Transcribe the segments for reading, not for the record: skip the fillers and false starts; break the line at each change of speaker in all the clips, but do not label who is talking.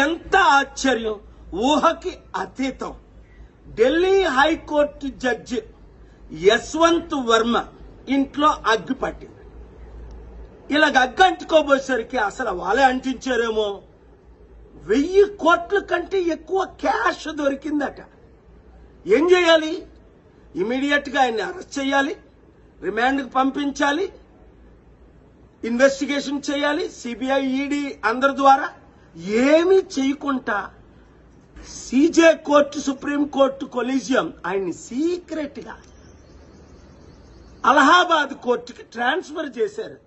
ఎంత ఆశ్చర్యం, ఊహకి అతీతం. ఢిల్లీ హైకోర్టు జడ్జి యశ్వంత్ వర్మ ఇంట్లో అగ్గి పట్టింది. ఇలాగ అగ్గి అంటుకోబోయేసరికి అసలు వాళ్ళే అంటించారేమో 1000 కోట్ల కంటే ఎక్కువ క్యాష్ దొరికిందట. ఏం చేయాలి? ఇమీడియట్ గా ఆయన్ని అరెస్ట్ చేయాలి, రిమాండ్కి పంపించాలి, ఇన్వెస్టిగేషన్ చేయాలి, సిబిఐ, ఈడీ అందరి ద్వారా. ఏమీ చేయకుండా CJ court, supreme court collegium ఆయన్ని సీక్రెట్ గా అలహాబాద్ కోర్టుకి ట్రాన్స్ఫర్ చేశారు.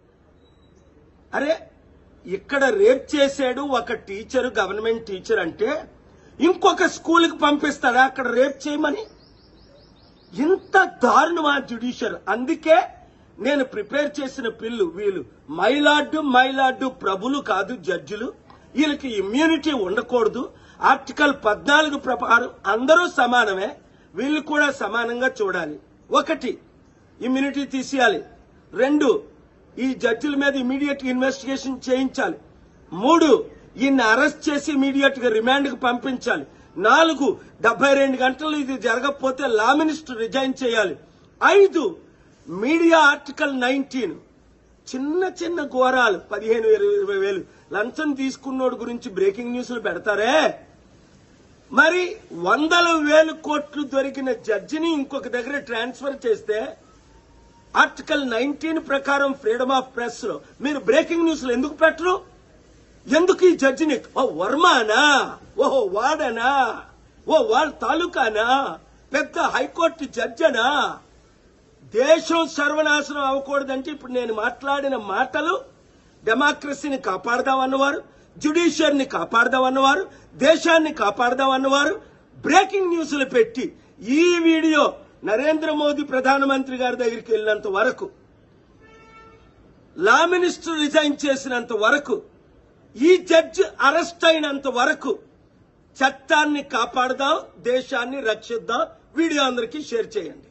అరే, ఇక్కడ రేప్ చేశాడు ఒక టీచర్, గవర్నమెంట్ టీచర్ అంటే ఇంకొక స్కూల్కి పంపిస్తాడా అక్కడ రేప్ చేయమని? ఇంత దారుణమా జ్యుడిషియర్? అందుకే నేను ప్రిపేర్ చేసిన పిల్లు వీళ్ళు మైలార్డు ప్రభులు కాదు, జడ్జిలు. వీళ్ళకి ఇమ్యూనిటీ ఉండకూడదు. ఆర్టికల్ 14 ప్రకారం అందరూ సమానమే, వీళ్ళు కూడా సమానంగా చూడాలి. 1, ఇమ్యూనిటీ తీసేయాలి. 2, ఈ జడ్జిల మీద ఇమీడియట్ ఇన్వెస్టిగేషన్ చేయించాలి. 3, ఈయన్ని అరెస్ట్ చేసి ఇమీడియట్ గా రిమాండ్ కు పంపించాలి. 4, 72 గంటలు ఇది జరగకపోతే లా మినిస్టర్ రిజైన్ చేయాలి. 5, మీడియా ఆర్టికల్ 19 చిన్న ఘోరాలు 15,000-20,000 వేలు లంచం తీసుకున్నోడు గురించి బ్రేకింగ్ న్యూస్లు పెడతారే. మరి 100,000 కోట్లు దొరికిన జడ్జిని ఇంకొక దగ్గర ట్రాన్స్ఫర్ చేస్తే ఆర్టికల్ 19 ప్రకారం ఫ్రీడమ్ ఆఫ్ ప్రెస్ లో మీరు బ్రేకింగ్ న్యూస్లు ఎందుకు పెట్టరు? ఎందుకు ఈ జడ్జిని వర్మానా, ఓహో వాడనా, వాళ్ళ తాలూకానా, పెద్ద హైకోర్టు జడ్జనా? దేశం సర్వనాశనం అవ్వకూడదంటే ఇప్పుడు నేను మాట్లాడిన మాటలు డెమోక్రసీని కాపాడదామన్నవారు, జ్యుడిషియర్ని కాపాడదామన్నవారు, దేశాన్ని కాపాడదామన్నవారు బ్రేకింగ్ న్యూస్లు పెట్టి ఈ వీడియో నరేంద్ర మోదీ ప్రధానమంత్రి గారి దగ్గరికి వెళ్ళినంత వరకు, లా మినిస్టర్ రిజైన్ చేసినంత వరకు, ఈ జడ్జి అరెస్ట్ అయినంత వరకు చట్టాన్ని కాపాడదాం, దేశాన్ని రక్షిద్దాం. వీడియో అందరికీ షేర్ చేయండి.